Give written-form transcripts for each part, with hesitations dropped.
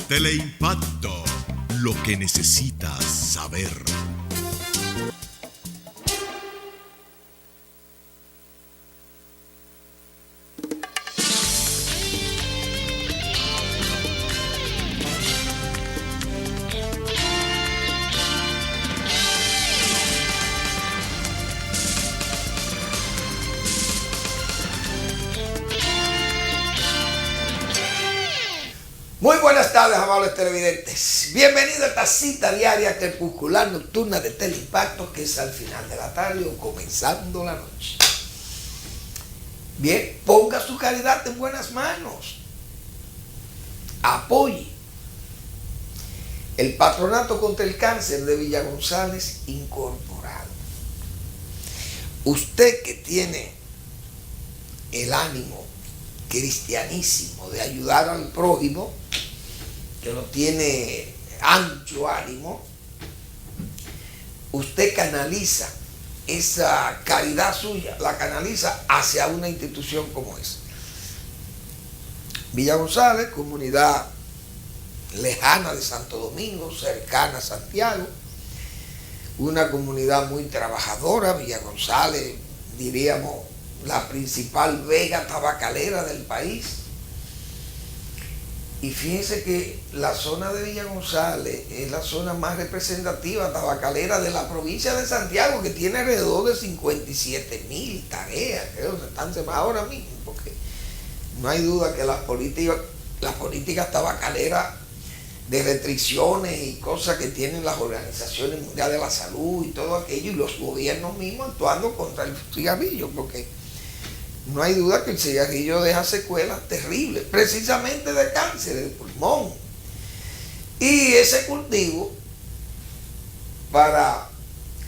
Teleimpacto, lo que necesitas saber. Muy buenas tardes, amables televidentes. Bienvenido a esta cita diaria crepuscular nocturna de Teleimpacto, que es al final de la tarde o comenzando la noche. Bien, ponga su caridad en buenas manos. Apoye. El Patronato contra el Cáncer de Villa González Incorporado. Usted que tiene el ánimo cristianísimo de ayudar al prójimo, que no tiene ancho ánimo, usted canaliza esa caridad suya, la canaliza hacia una institución como esa. Villa González, comunidad lejana de Santo Domingo, cercana a Santiago, una comunidad muy trabajadora. Villa González, diríamos, la principal vega tabacalera del país. Y fíjense que la zona de Villa González es la zona más representativa tabacalera de la provincia de Santiago, que tiene alrededor de 57,000 tareas, creo que están ahora mismo, porque no hay duda que las políticas tabacaleras de restricciones y cosas que tienen las organizaciones mundiales de la salud y todo aquello, y los gobiernos mismos actuando contra el cigarrillo, porque no hay duda que el cigarrillo deja secuelas terribles, precisamente de cáncer de pulmón. Y ese cultivo, para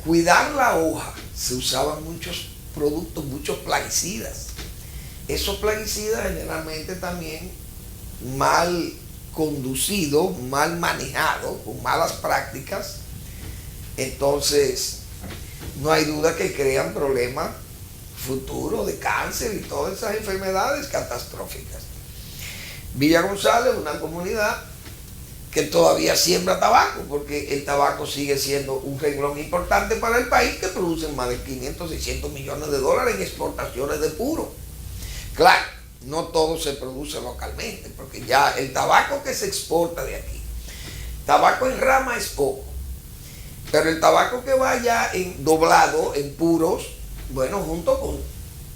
cuidar la hoja, se usaban muchos productos, muchos plaguicidas. Esos plaguicidas generalmente también mal conducidos, mal manejados, con malas prácticas, entonces no hay duda que crean problemas futuro de cáncer y todas esas enfermedades catastróficas. Villa González es una comunidad que todavía siembra tabaco, porque el tabaco sigue siendo un renglón importante para el país, que produce más de 500, 600 millones de dólares en exportaciones de puro. Claro, no todo se produce localmente, porque ya el tabaco que se exporta de aquí, tabaco en rama es poco, pero el tabaco que vaya en doblado, en puros, bueno, junto con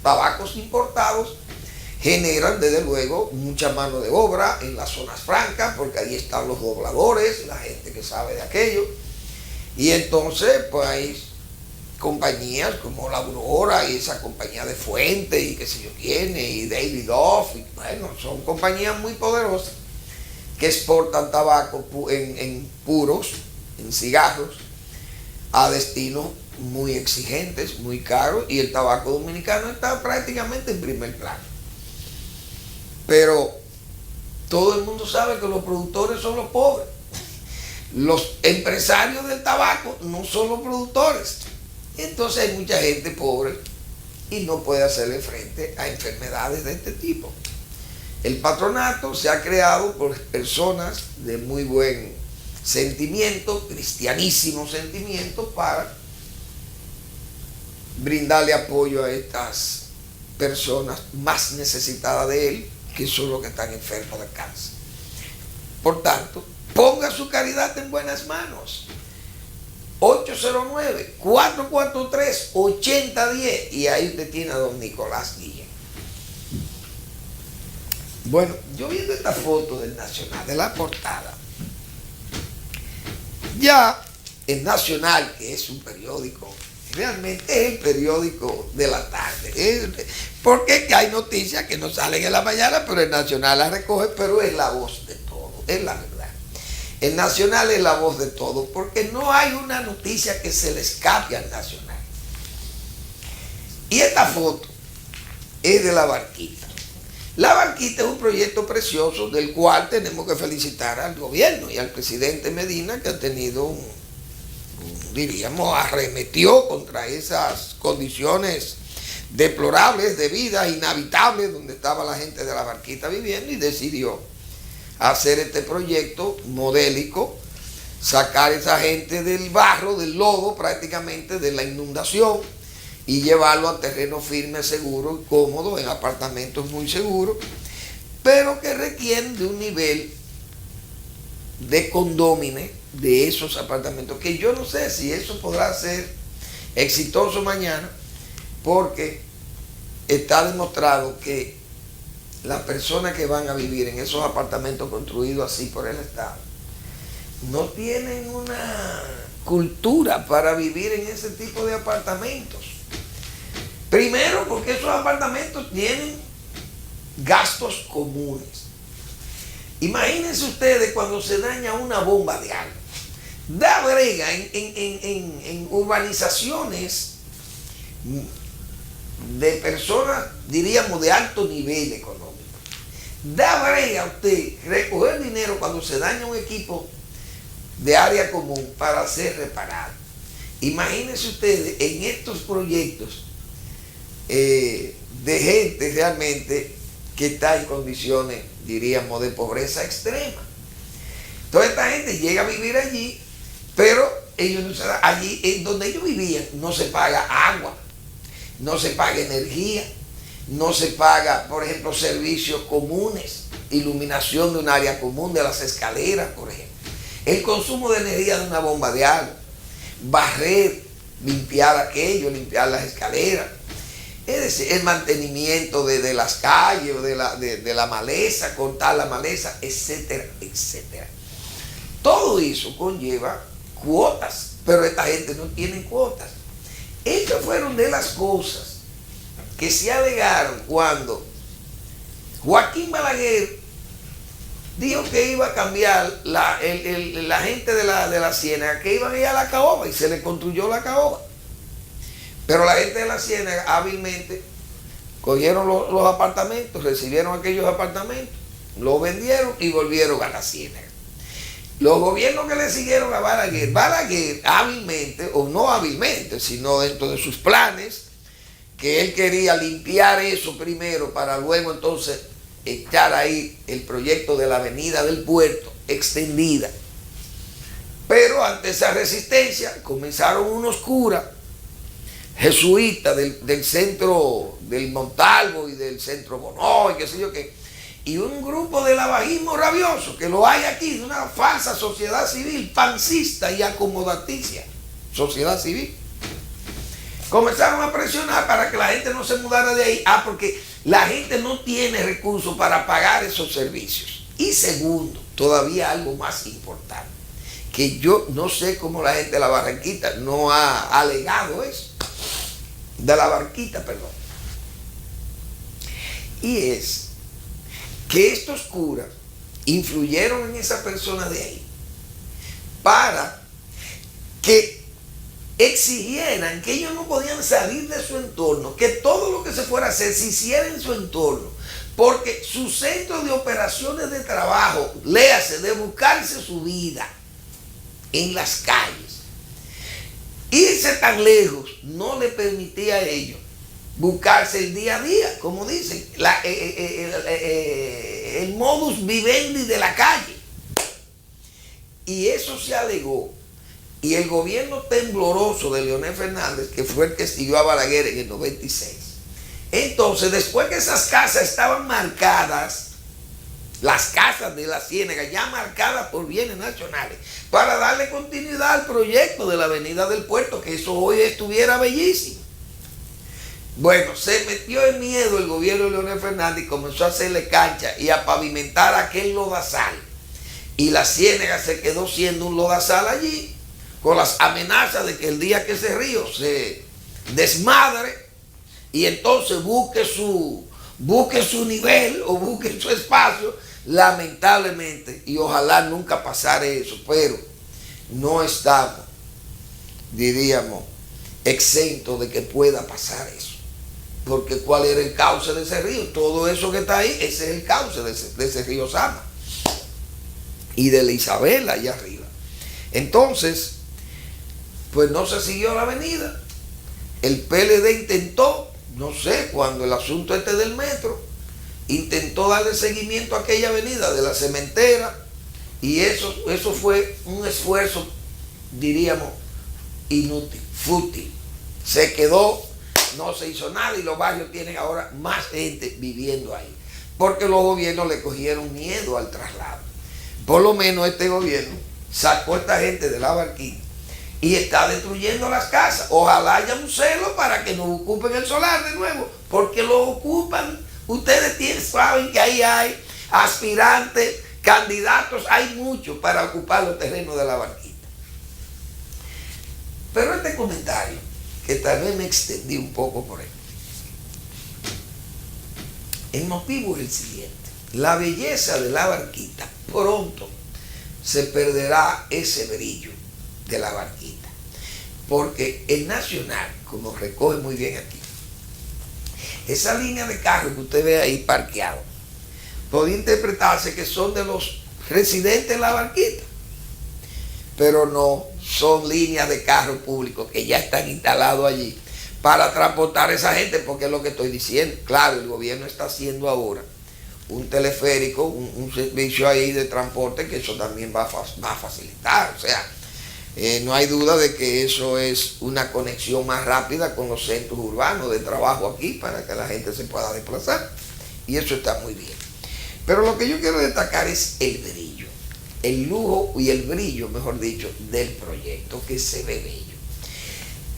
tabacos importados, generan desde luego mucha mano de obra en las zonas francas, porque ahí están los dobladores, la gente que sabe de aquello. Y entonces, pues hay compañías como la Aurora y esa compañía de Fuente y qué sé yo quién, y David Off, y bueno, son compañías muy poderosas que exportan tabaco en puros, en cigarros, a destinos muy exigentes, muy caros, y el tabaco dominicano está prácticamente en primer plano. Pero todo el mundo sabe que los productores son los pobres. Los empresarios del tabaco no son los productores. Entonces hay mucha gente pobre y no puede hacerle frente a enfermedades de este tipo. El patronato se ha creado por personas de muy buen sentimiento, cristianísimo sentimiento, para brindarle apoyo a estas personas más necesitadas de él, que son los que están enfermos de cáncer. Por tanto, ponga su caridad en buenas manos. 809-443-8010, y ahí usted tiene a don Nicolás Guillén. Bueno, yo viendo esta foto del Nacional, de la portada, ya el Nacional, que es un periódico, realmente es el periódico de la tarde, porque hay noticias que no salen en la mañana, pero el Nacional las recoge, pero es la voz de todo, es la verdad. El Nacional es la voz de todo, porque no hay una noticia que se le escape al Nacional. Y esta foto es de La Barquita. La Barquita es un proyecto precioso del cual tenemos que felicitar al gobierno y al presidente Medina, que ha tenido diríamos, arremetió contra esas condiciones deplorables de vida, inhabitables, donde estaba la gente de La Barquita viviendo, y decidió hacer este proyecto modélico, sacar a esa gente del barro, del lodo prácticamente, de la inundación, y llevarlo a terreno firme, seguro y cómodo, en apartamentos muy seguros, pero que requieren de un nivel de condómine de esos apartamentos, que yo no sé si eso podrá ser exitoso mañana, porque está demostrado que las personas que van a vivir en esos apartamentos construidos así por el Estado no tienen una cultura para vivir en ese tipo de apartamentos. Primero, porque esos apartamentos tienen gastos comunes. Imagínense ustedes cuando se daña una bomba de agua. Da brega en urbanizaciones de personas, diríamos, de alto nivel económico. Da brega a usted recoger dinero cuando se daña un equipo de área común para ser reparado. Imagínense ustedes en estos proyectos de gente realmente que está en condiciones, diríamos, de pobreza extrema. Entonces esta gente llega a vivir allí, pero ellos no se dan, allí en donde ellos vivían no se paga agua, no se paga energía, no se paga, por ejemplo, servicios comunes, iluminación de un área común, de las escaleras, por ejemplo, el consumo de energía de una bomba de agua, barrer, limpiar aquello, limpiar las escaleras, es decir, el mantenimiento de las calles, de la maleza, cortar la maleza, etcétera, etcétera. Todo eso conlleva cuotas, pero esta gente no tiene cuotas. Estas fueron de las cosas que se alegaron cuando Joaquín Balaguer dijo que iba a cambiar la gente de la Ciénaga, que iban a ir a la caoba, y se le construyó la caoba. Pero la gente de la Ciénaga hábilmente cogieron los apartamentos, recibieron aquellos apartamentos, los vendieron y volvieron a la Ciénaga. Los gobiernos que le siguieron a Balaguer hábilmente, o no hábilmente, sino dentro de sus planes, que él quería limpiar eso primero para luego entonces echar ahí el proyecto de la avenida del puerto extendida. Pero ante esa resistencia comenzaron unos curas jesuitas del centro del Montalvo y del centro Bonó y qué sé yo qué, y un grupo de lavajismo rabioso que lo hay aquí, de una falsa sociedad civil, pancista y acomodaticia, sociedad civil. Comenzaron a presionar para que la gente no se mudara de ahí, porque la gente no tiene recursos para pagar esos servicios. Y segundo, todavía algo más importante, que yo no sé cómo la gente de la Barranquita no ha alegado eso, de la Barranquita, perdón, y es que estos curas influyeron en esa persona de ahí para que exigieran que ellos no podían salir de su entorno, que todo lo que se fuera a hacer se hiciera en su entorno, porque su centro de operaciones de trabajo, léase, de buscarse su vida en las calles, irse tan lejos no le permitía a ellos buscarse el día a día, como dicen, el modus vivendi de la calle. Y eso se alegó. Y el gobierno tembloroso de Leonel Fernández, que fue el que siguió a Balaguer en el 96. Entonces, después que esas casas estaban marcadas, las casas de la Ciénaga ya marcadas por bienes nacionales, para darle continuidad al proyecto de la avenida del puerto, que eso hoy estuviera bellísimo. Bueno, se metió en miedo el gobierno de Leonel Fernández y comenzó a hacerle cancha y a pavimentar aquel lodazal. Y la Ciénaga se quedó siendo un lodazal allí, con las amenazas de que el día que ese río se desmadre y entonces busque su nivel o busque su espacio, lamentablemente, y ojalá nunca pasara eso, pero no estamos, diríamos, exentos de que pueda pasar eso. Porque ¿cuál era el cauce de ese río? Todo eso que está ahí, ese es el cauce de ese río Sama y de la Isabela allá arriba. Entonces, pues no se siguió la avenida. El PLD intentó, no sé, cuando el asunto este del metro, intentó darle seguimiento a aquella avenida de la Cementera y eso fue un esfuerzo, diríamos, inútil, fútil. Se quedó, no se hizo nada y los barrios tienen ahora más gente viviendo ahí, porque los gobiernos le cogieron miedo al traslado. Por lo menos este gobierno sacó a esta gente de la Barquita y está destruyendo las casas. Ojalá haya un celo para que nos ocupen el solar de nuevo, porque lo ocupan. Ustedes saben que ahí hay aspirantes, candidatos, hay muchos para ocupar los terrenos de la Barquita. Pero este comentario, que tal vez me extendí un poco por él, el motivo es el siguiente: la belleza de la Barquita pronto se perderá ese brillo de la Barquita, porque el Nacional, como recoge muy bien aquí, esa línea de carros que usted ve ahí parqueado, puede interpretarse que son de los residentes de la Barquita, pero no, son líneas de carros públicos que ya están instalados allí para transportar a esa gente, porque es lo que estoy diciendo. Claro, el gobierno está haciendo ahora un teleférico, un servicio ahí de transporte, que eso también va a facilitar. O sea, no hay duda de que eso es una conexión más rápida con los centros urbanos de trabajo aquí, para que la gente se pueda desplazar. Y eso está muy bien. Pero lo que yo quiero destacar es el brillo, el lujo y el brillo, mejor dicho, del proyecto, que se ve bello.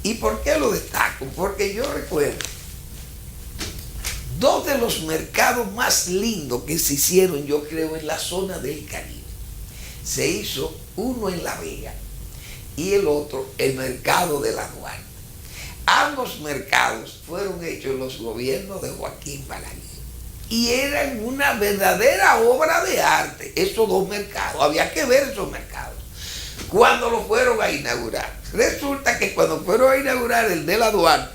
¿Y por qué lo destaco? Porque yo recuerdo dos de los mercados más lindos que se hicieron, yo creo, en la zona del Caribe. Se hizo uno en La Vega y el otro, el mercado de La Duarte. Ambos mercados fueron hechos en los gobiernos de Joaquín Balaguer y eran una verdadera obra de arte, esos dos mercados. Había que ver esos mercados cuando lo fueron a inaugurar. Resulta que cuando fueron a inaugurar el de La Duarte,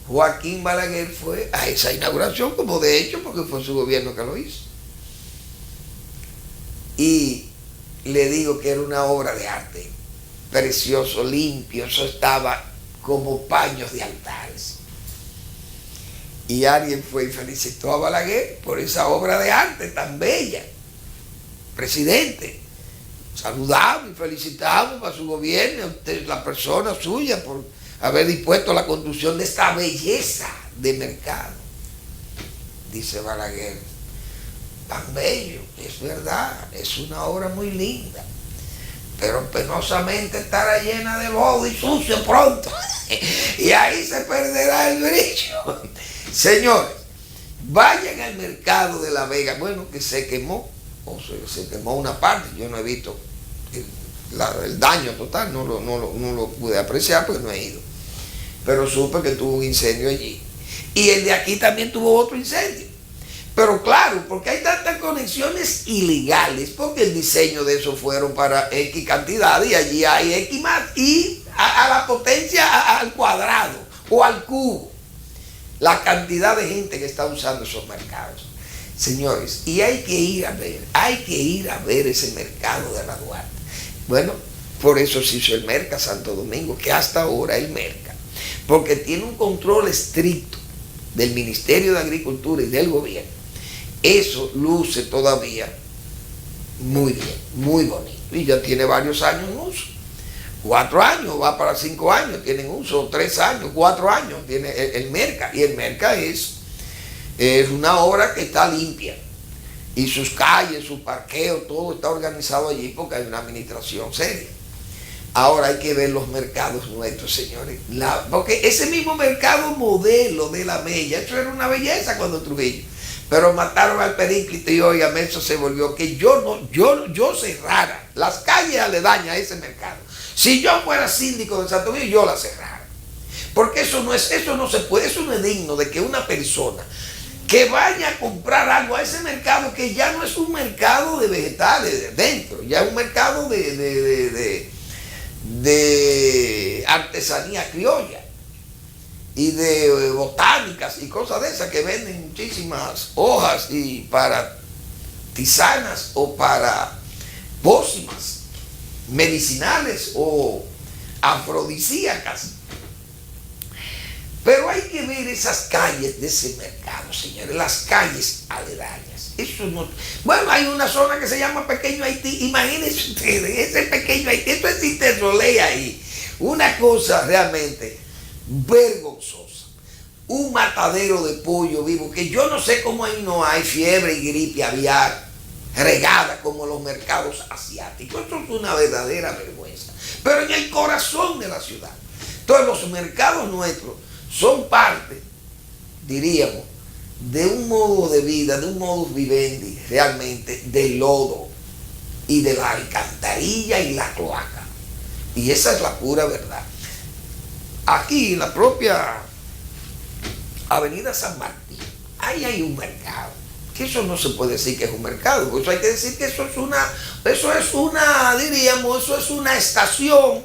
Joaquín Balaguer fue a esa inauguración, como de hecho, porque fue su gobierno que lo hizo. Y le digo que era una obra de arte, precioso, limpio, eso estaba como paños de altares. Y alguien fue y felicitó a Balaguer por esa obra de arte tan bella. Presidente, saludamos y felicitamos a su gobierno, a usted, la persona suya, por haber dispuesto la construcción de esta belleza de mercado. Dice Balaguer, tan bello, es verdad, es una obra muy linda, pero penosamente estará llena de lodo y sucio pronto, y ahí se perderá el brillo. Señores, vayan al mercado de La Vega, bueno, que se quemó, o se quemó una parte, yo no he visto el daño total, no lo pude apreciar porque no he ido, pero supe que tuvo un incendio allí, y el de aquí también tuvo otro incendio. Pero claro, porque hay tantas conexiones ilegales, porque el diseño de eso fueron para X cantidad y allí hay X más, y a la potencia al cuadrado o al cubo, la cantidad de gente que está usando esos mercados. Señores, y hay que ir a ver ese mercado de La Duarte. Bueno, por eso se hizo el Merca Santo Domingo, que hasta ahora el Merca, porque tiene un control estricto del Ministerio de Agricultura y del gobierno. Eso luce todavía muy bien, muy bonito, y ya tiene varios años en uso. 4 años, va para 5 años, tienen uso, 3 años, 4 años tiene el Merca, y el Merca es una obra que está limpia, y sus calles, sus parqueos, todo está organizado allí porque hay una administración seria. Ahora hay que ver los mercados nuestros, señores, porque ese mismo mercado modelo de La Mella, eso era una belleza cuando Trujillo, pero mataron al Períclito y óigame, eso se volvió que yo cerrara las calles aledañas a ese mercado. Si yo fuera síndico de Santo Domingo, yo las cerrara, porque eso no se puede, eso no es digno de que una persona que vaya a comprar algo a ese mercado, que ya no es un mercado de vegetales dentro, ya es un mercado de artesanía criolla y de botánicas y cosas de esas, que venden muchísimas hojas y para tisanas o para pócimas medicinales o afrodisíacas. Pero hay que ver esas calles de ese mercado, señores, las calles aledañas. Eso no. Bueno, hay una zona que se llama Pequeño Haití. Imagínense ustedes, ese Pequeño Haití, esto es Interrolé ahí. Una cosa realmente vergonzosa. Un matadero de pollo vivo, que yo no sé cómo ahí no hay fiebre y gripe aviar regada como los mercados asiáticos. Esto es una verdadera vergüenza. Pero en el corazón de la ciudad. Entonces los mercados nuestros son parte, diríamos, de un modo de vida, de un modus vivendi realmente del lodo y de la alcantarilla y la cloaca. Y esa es la pura verdad. Aquí en la propia Avenida San Martín, ahí hay un mercado. Que eso no se puede decir que es un mercado, por eso hay que decir que eso es una estación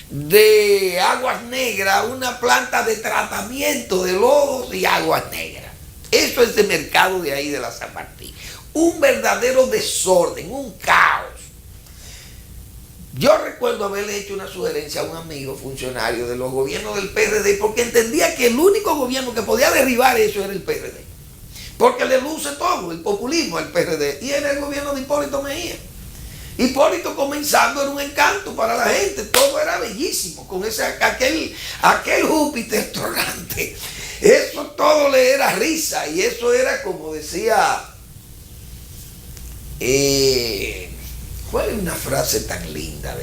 de aguas negras, una planta de tratamiento de lodos y aguas negras. Eso es el mercado de ahí de la San Martín. Un verdadero desorden, un caos. Yo recuerdo haberle hecho una sugerencia a un amigo funcionario de los gobiernos del PRD, porque entendía que el único gobierno que podía derribar eso era el PRD. Porque le luce todo, el populismo al PRD. Y era el gobierno de Hipólito Mejía. Hipólito comenzando era un encanto para la gente, todo era bellísimo, con aquel Júpiter tronante. Eso todo le era risa, y eso era como decía, ¿cuál es una frase tan linda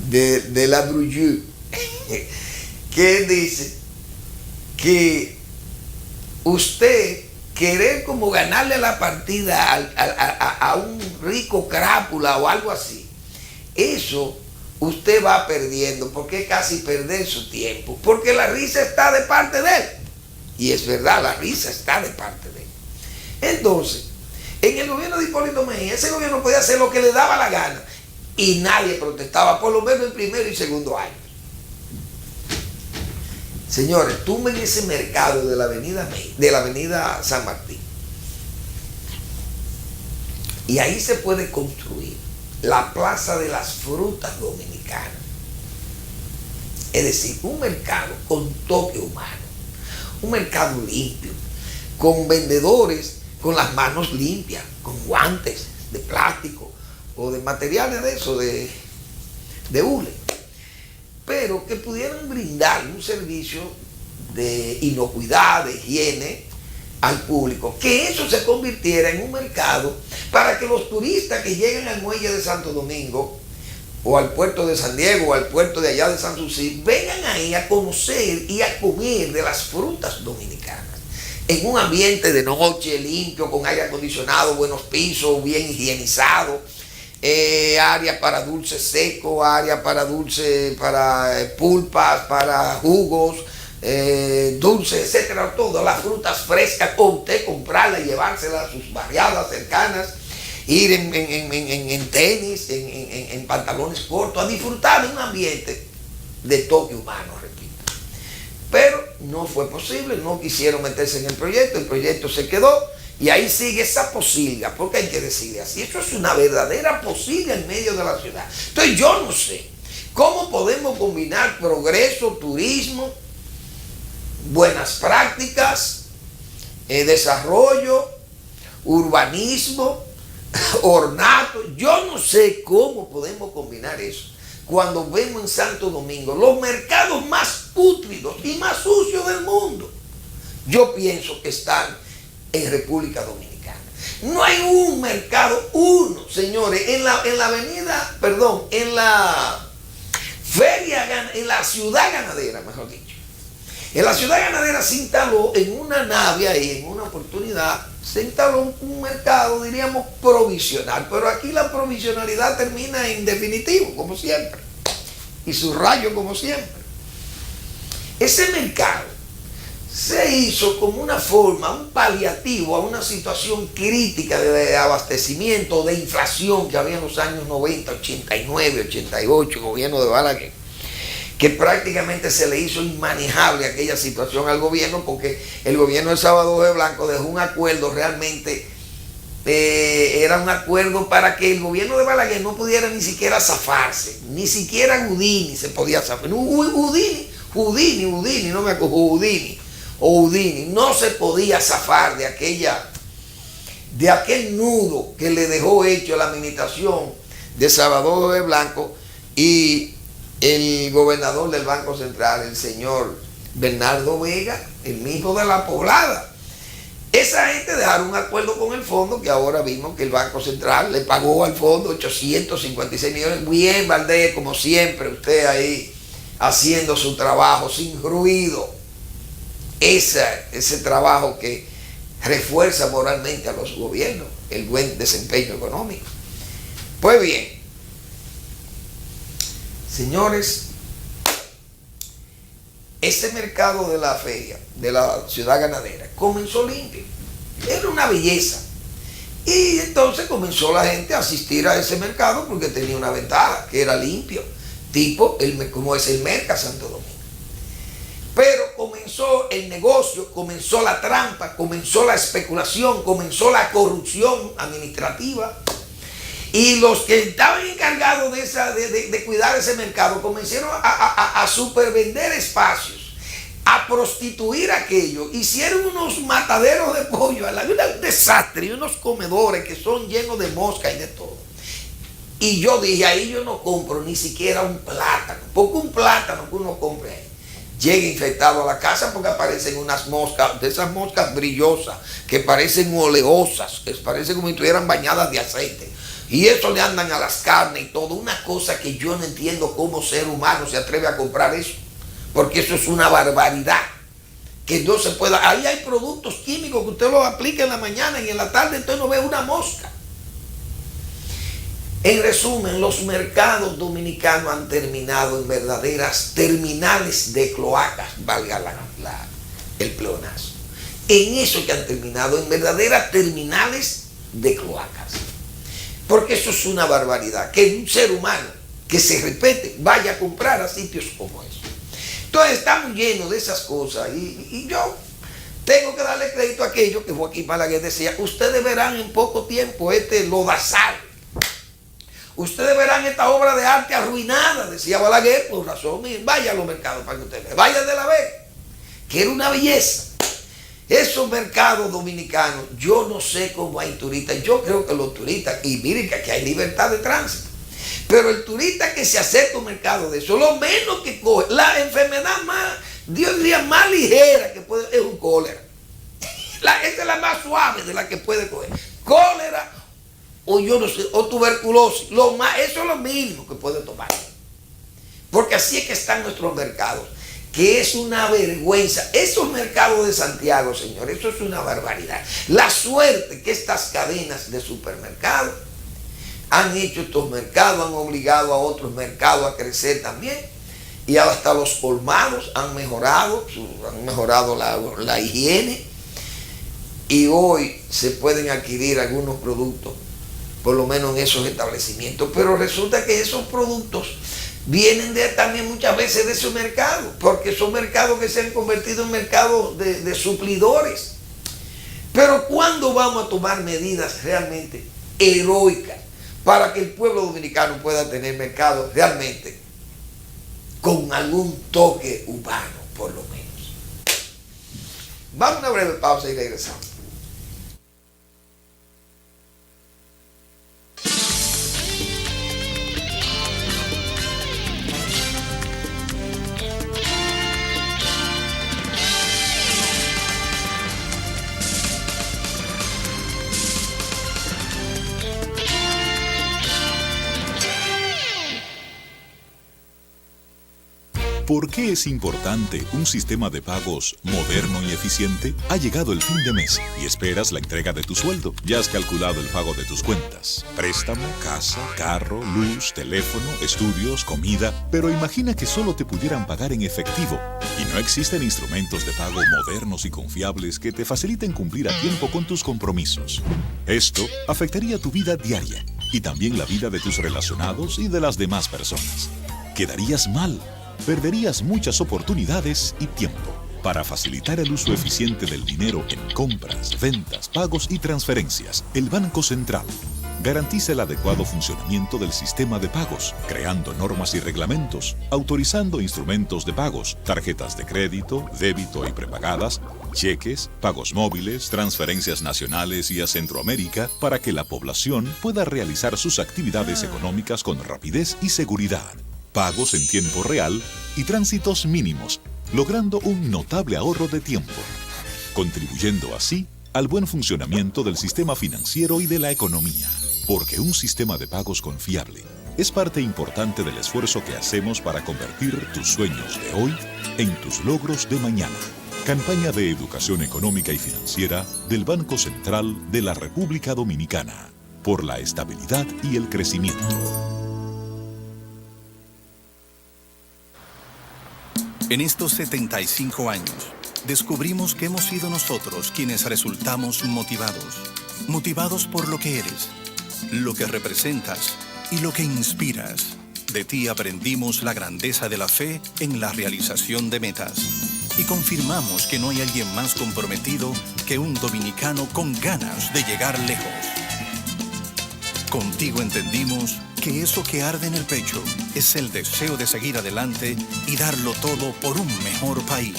de La Bruyère? Que dice que usted querer como ganarle la partida a un rico crápula o algo así, eso usted va perdiendo, porque es casi perder su tiempo, porque la risa está de parte de él. Y es verdad, la risa está de parte de él. Entonces, en el gobierno de Hipólito Mejía, ese gobierno podía hacer lo que le daba la gana y nadie protestaba, por lo menos en primero y segundo año. Señores, tumben ese mercado de la avenida San Martín. Y ahí se puede construir la Plaza de las Frutas Dominicanas. Es decir, un mercado con toque humano. Un mercado limpio, con vendedores con las manos limpias, con guantes de plástico o de materiales de eso, de hule, pero que pudieran brindar un servicio de inocuidad, de higiene al público, que eso se convirtiera en un mercado para que los turistas que lleguen al muelle de Santo Domingo o al puerto de San Diego o al puerto de allá de Sanssouci vengan ahí a conocer y a comer de las frutas dominicanas en un ambiente de noche limpio, con aire acondicionado, buenos pisos, bien higienizado, área para dulce seco, área para dulce, para pulpas, para jugos, dulces, etcétera, todo, las frutas frescas, con usted comprarlas y llevárselas a sus barriadas cercanas, ir en tenis, en pantalones cortos, a disfrutar de un ambiente de toque humano, repito. Pero no fue posible, no quisieron meterse en el proyecto se quedó. Y ahí sigue esa posilga, porque hay que decirle así, eso es una verdadera posilga en medio de la ciudad. Entonces yo no sé cómo podemos combinar progreso, turismo, buenas prácticas, desarrollo, urbanismo, ornato. Yo no sé cómo podemos combinar eso cuando vemos en Santo Domingo los mercados más pútridos y más sucios del mundo. Yo pienso que están en República Dominicana. No hay un mercado, uno, señores, en la feria, en la ciudad ganadera, mejor dicho. En la ciudad ganadera se instaló en una nave ahí, en una oportunidad, se instaló un mercado, diríamos, provisional. Pero aquí la provisionalidad termina en definitivo, como siempre. Y subrayo, como siempre. Ese mercado se hizo como una forma, un paliativo a una situación crítica de abastecimiento, de inflación que había en los años 90, 89, 88, gobierno de Balaguer, que prácticamente se le hizo inmanejable aquella situación al gobierno, porque el gobierno de Salvador de Blanco dejó un acuerdo realmente, era un acuerdo para que el gobierno de Balaguer no pudiera ni siquiera zafarse, ni siquiera Houdini se podía zafar. Houdini, no me acuerdo, Houdini, no se podía zafar de aquel nudo que le dejó hecho la administración de Salvador de Blanco y el gobernador del Banco Central, el señor Bernardo Vega, el mismo de la Poblada. Esa gente dejaron un acuerdo con el fondo, que ahora vimos que el Banco Central le pagó al fondo 856 millones. Bien, Valdés, como siempre, usted ahí haciendo su trabajo sin ruido. Ese trabajo que refuerza moralmente a los gobiernos, el buen desempeño económico. Pues bien, señores, ese mercado de la feria, de la ciudad ganadera, comenzó limpio. Era una belleza. Y entonces comenzó la gente a asistir a ese mercado porque tenía una ventaja, que era limpio, tipo como es el Merca Santo Domingo. Pero comenzó el negocio, comenzó la trampa, comenzó la especulación, comenzó la corrupción administrativa. Y los que estaban encargados de cuidar ese mercado comenzaron a supervender espacios, a prostituir aquello. Hicieron unos mataderos de pollo, un desastre, y unos comedores que son llenos de mosca y de todo. Y yo dije, ahí yo no compro ni siquiera un plátano, porque un plátano que uno compre ahí llega infectado a la casa porque aparecen unas moscas, de esas moscas brillosas, que parecen oleosas, que parecen como si estuvieran bañadas de aceite. Y eso le andan a las carnes y todo. Una cosa que yo no entiendo cómo ser humano se atreve a comprar eso. Porque eso es una barbaridad. Que no se pueda. Ahí hay productos químicos que usted los aplica en la mañana y en la tarde entonces no ve una mosca. En resumen, los mercados dominicanos han terminado en verdaderas terminales de cloacas, valga el pleonasmo. En eso que han terminado, en verdaderas terminales de cloacas. Porque eso es una barbaridad, que un ser humano que se respete vaya a comprar a sitios como esos. Entonces estamos llenos de esas cosas y yo tengo que darle crédito a aquello que Joaquín Balaguer decía, ustedes verán en poco tiempo este lodazal. Ustedes verán esta obra de arte arruinada, decía Balaguer, por razón, vaya a los mercados para que ustedes vean, vaya de la vez, que era una belleza. Esos mercados dominicanos, yo no sé cómo hay turistas, yo creo que los turistas, y miren que aquí hay libertad de tránsito, pero el turista que se acerca a un mercado de eso, lo menos que coge, la enfermedad más, Dios diría, más ligera que puede, es un cólera. Esa es la más suave de la que puede coger. Cólera, o yo no sé, o tuberculosis, eso es lo mínimo que puede tomar. Porque así es que están nuestros mercados, que es una vergüenza. Esos mercados de Santiago, señores, eso es una barbaridad. La suerte que estas cadenas de supermercados han hecho estos mercados, han obligado a otros mercados a crecer también, y hasta los colmados han mejorado la higiene, y hoy se pueden adquirir algunos productos, por lo menos en esos establecimientos, pero resulta que esos productos vienen también muchas veces de esos mercados, porque son mercados que se han convertido en mercados de suplidores. Pero ¿cuándo vamos a tomar medidas realmente heroicas para que el pueblo dominicano pueda tener mercados realmente con algún toque humano, por lo menos? Vamos a una breve pausa y regresamos. ¿Por qué es importante un sistema de pagos moderno y eficiente? Ha llegado el fin de mes y esperas la entrega de tu sueldo. Ya has calculado el pago de tus cuentas. Préstamo, casa, carro, luz, teléfono, estudios, comida. Pero imagina que solo te pudieran pagar en efectivo. Y no existen instrumentos de pago modernos y confiables que te faciliten cumplir a tiempo con tus compromisos. Esto afectaría tu vida diaria y también la vida de tus relacionados y de las demás personas. Quedarías mal. Perderías muchas oportunidades y tiempo. Para facilitar el uso eficiente del dinero en compras, ventas, pagos y transferencias, el Banco Central Garantiza el adecuado funcionamiento del sistema de pagos, creando normas y reglamentos, autorizando instrumentos de pagos, tarjetas de crédito, débito y prepagadas, cheques, pagos móviles, transferencias nacionales y a Centroamérica para que la población pueda realizar sus actividades económicas con rapidez y seguridad, pagos en tiempo real y tránsitos mínimos, logrando un notable ahorro de tiempo, contribuyendo así al buen funcionamiento del sistema financiero y de la economía. Porque un sistema de pagos confiable es parte importante del esfuerzo que hacemos para convertir tus sueños de hoy en tus logros de mañana. Campaña de Educación Económica y Financiera del Banco Central de la República Dominicana. Por la estabilidad y el crecimiento. En estos 75 años, descubrimos que hemos sido nosotros quienes resultamos motivados por lo que eres, lo que representas y lo que inspiras. De ti aprendimos la grandeza de la fe en la realización de metas y confirmamos que no hay alguien más comprometido que un dominicano con ganas de llegar lejos. Contigo entendimos que eso que arde en el pecho es el deseo de seguir adelante y darlo todo por un mejor país,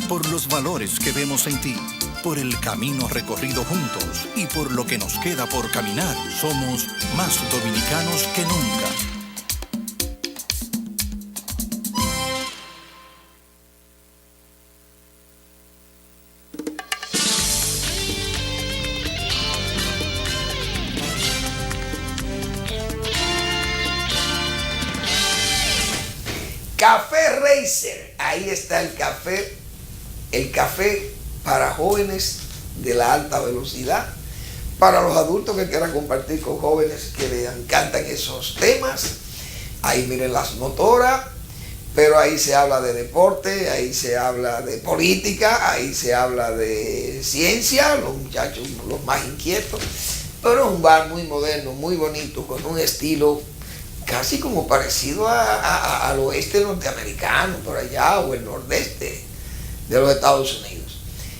por los valores que vemos en ti, por el camino recorrido juntos y por lo que nos queda por caminar. Somos más dominicanos que nunca. Café Racer, ahí está el café para jóvenes de la alta velocidad, para los adultos que quieran compartir con jóvenes que les encantan esos temas. Ahí miren las motoras, pero ahí se habla de deporte, ahí se habla de política, ahí se habla de ciencia, los muchachos los más inquietos, pero es un bar muy moderno, muy bonito, con un estilo casi como parecido al oeste norteamericano, por allá, o el nordeste de los Estados Unidos.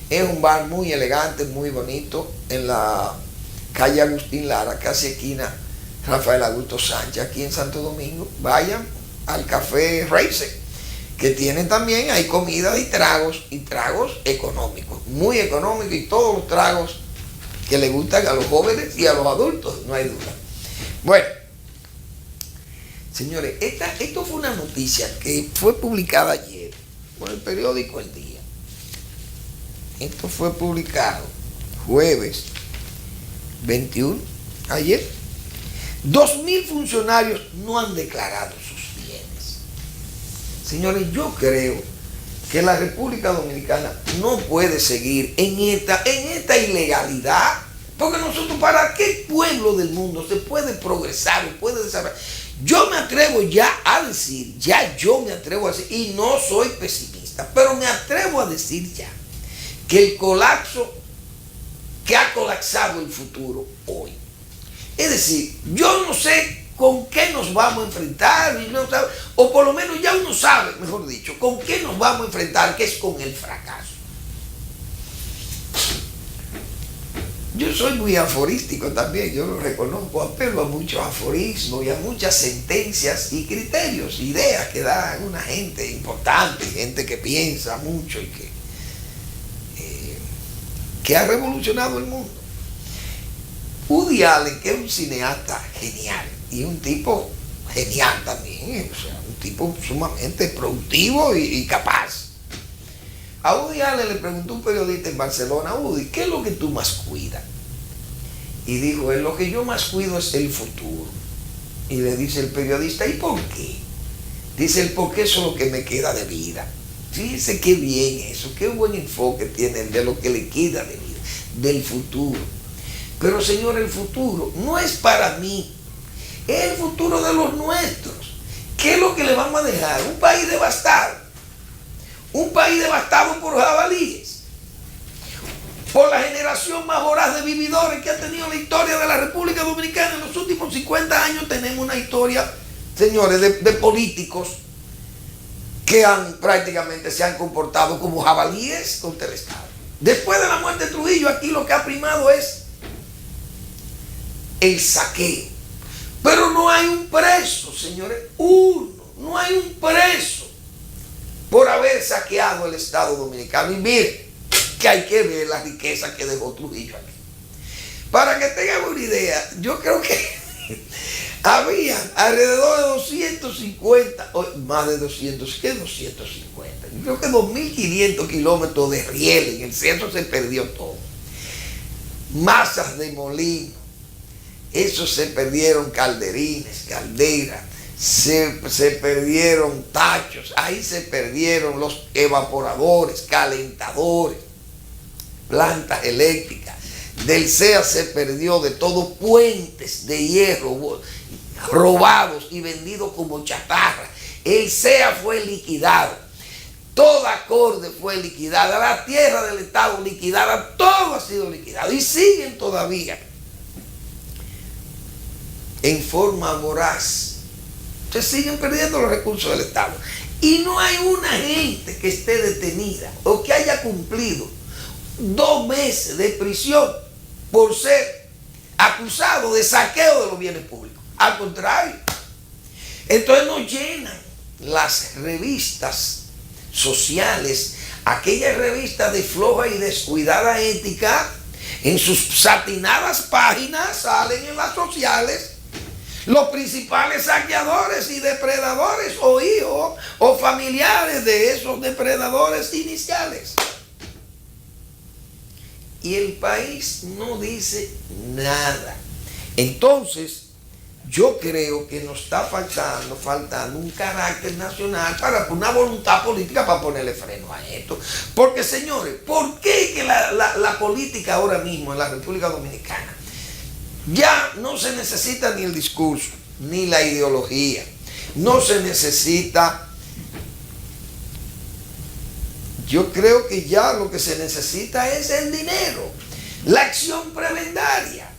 Es un bar muy elegante, muy bonito, en la calle Agustín Lara, casi esquina Rafael Augusto Sánchez, aquí en Santo Domingo. Vayan al Café Racer, que tienen también, hay comida y tragos económicos, muy económicos, y todos los tragos que le gustan a los jóvenes y a los adultos, no hay duda. Bueno, señores, esto fue una noticia que fue publicada ayer por el periódico El Día. Esto fue publicado jueves 21, ayer. 2.000 funcionarios no han declarado sus bienes. Señores, yo creo que la República Dominicana no puede seguir en esta ilegalidad, porque nosotros, ¿para qué pueblo del mundo se puede progresar o puede desarrollar? Yo me atrevo ya a decir, y no soy pesimista, pero me atrevo a decir ya, que el colapso que ha colapsado el futuro hoy. Es decir, yo no sé con qué nos vamos a enfrentar, o por lo menos ya uno sabe, mejor dicho, con qué nos vamos a enfrentar, que es con el fracaso. Yo soy muy aforístico también, yo lo reconozco, apelo a muchos aforismos y a muchas sentencias y criterios, ideas que da una gente importante, gente que piensa mucho y que ha revolucionado el mundo. Woody Allen, que es un cineasta genial y un tipo genial también, o sea, un tipo sumamente productivo y capaz. A Woody Allen le preguntó un periodista en Barcelona: Woody, ¿qué es lo que tú más cuidas? Y dijo él: lo que yo más cuido es el futuro. Y le dice el periodista: ¿y por qué? Dice él: porque eso es lo que me queda de vida. Fíjense qué bien eso, qué buen enfoque tiene de lo que le queda de vida, del futuro. Pero señor, el futuro no es para mí, es el futuro de los nuestros. ¿Qué es lo que le vamos a dejar? Un país devastado. Un país devastado por jabalíes, por la generación más voraz de vividores que ha tenido la historia de la República Dominicana. En los últimos 50 años tenemos una historia, señores, de políticos que prácticamente se han comportado como jabalíes contra el Estado. Después de la muerte de Trujillo, aquí lo que ha primado es el saqueo. Pero no hay un preso, señores, no hay un preso por haber saqueado el Estado Dominicano. Y miren que hay que ver la riqueza que dejó Trujillo aquí. Para que tengan una idea, yo creo que había alrededor de 250, más de 200, ¿qué 250? Yo creo que 2.500 kilómetros de riel, en el centro se perdió todo. Masas de molino, eso se perdieron calderines, calderas, se perdieron tachos, ahí se perdieron los evaporadores, calentadores, plantas eléctricas. Del CEA se perdió de todo, puentes de hierro robados y vendidos como chatarra. El CEA fue liquidado, toda Corde fue liquidada, la tierra del Estado liquidada, todo ha sido liquidado y siguen todavía en forma voraz. Se siguen perdiendo los recursos del Estado y no hay una gente que esté detenida o que haya cumplido 2 meses de prisión por ser acusado de saqueo de los bienes públicos. Al contrario, entonces no llenan las revistas sociales, aquellas revistas de floja y descuidada ética, en sus satinadas páginas salen en las sociales los principales saqueadores y depredadores o hijos o familiares de esos depredadores iniciales. Y el país no dice nada. Entonces, yo creo que nos está faltando un carácter nacional para una voluntad política para ponerle freno a esto. Porque, señores, ¿por qué que la política ahora mismo en la República Dominicana ya no se necesita ni el discurso, ni la ideología? No se necesita. Yo creo que ya lo que se necesita es el dinero, la acción prebendaria.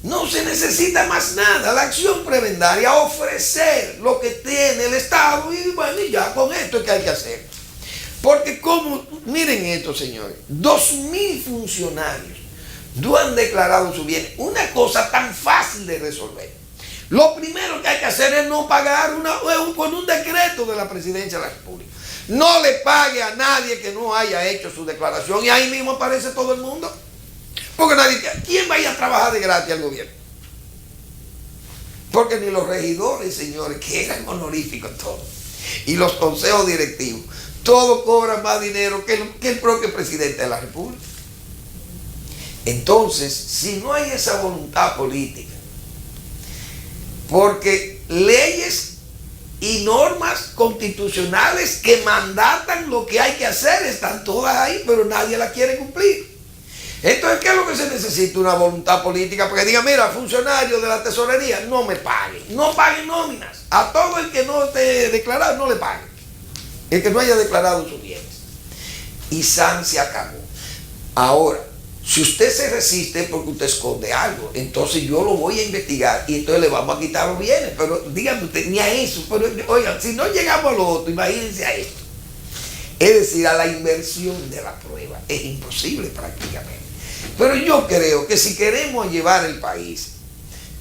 No se necesita más nada, la acción prebendaria, ofrecer lo que tiene el Estado y bueno, y ya con esto es que hay que hacer. Porque como, miren esto, señores, 2.000 funcionarios no han declarado su bien. Una cosa tan fácil de resolver. Lo primero que hay que hacer es no pagar con un decreto de la Presidencia de la República. No le pague a nadie que no haya hecho su declaración y ahí mismo aparece todo el mundo. Porque nadie, ¿quién va a ir a trabajar de gratis al gobierno? Porque ni los regidores, señores, que eran honoríficos todos, y los consejos directivos, todos cobran más dinero que el propio presidente de la República. Entonces, si no hay esa voluntad política, porque leyes y normas constitucionales que mandatan lo que hay que hacer están todas ahí, pero nadie las quiere cumplir. Entonces, ¿qué es lo que se necesita? Una voluntad política, porque diga, mira, funcionarios de la tesorería, no me paguen, no paguen nóminas. A todo el que no esté declarado, no le paguen. El que no haya declarado sus bienes. Y San se acabó. Ahora, si usted se resiste es porque usted esconde algo, entonces yo lo voy a investigar y entonces le vamos a quitar los bienes. Pero dígame usted, ni a eso. Pero oigan, si no llegamos a lo otro, imagínense a esto. Es decir, a la inversión de la prueba. Es imposible prácticamente. Pero yo creo que si queremos llevar el país,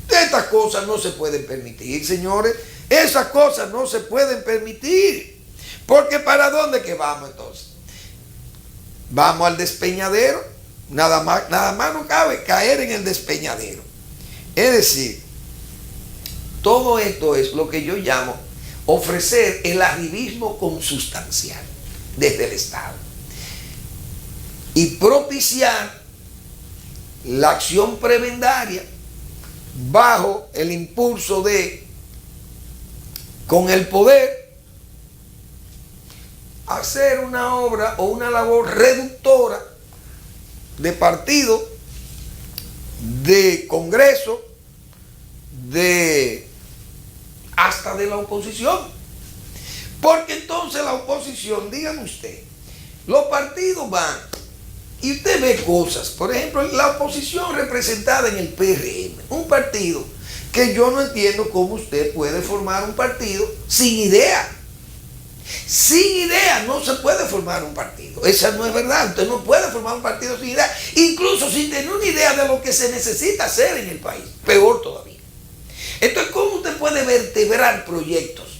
estas cosas no se pueden permitir, señores. Esas cosas no se pueden permitir. Porque ¿para dónde que vamos entonces? Vamos al despeñadero. Nada más no cabe caer en el despeñadero. Es decir, todo esto es lo que yo llamo ofrecer el arribismo consustancial desde el Estado y propiciar la acción prebendaria bajo el impulso de, con el poder, hacer una obra o una labor reductora de partido, de Congreso, hasta de la oposición. Porque entonces la oposición, dígame usted, los partidos van y usted ve cosas, por ejemplo, la oposición representada en el PRM, un partido que yo no entiendo cómo usted puede formar un partido sin idea. Sin idea no se puede formar un partido. Esa no es verdad. Usted no puede formar un partido sin idea, incluso sin tener una idea de lo que se necesita hacer en el país. Peor todavía. Entonces, ¿cómo usted puede vertebrar proyectos?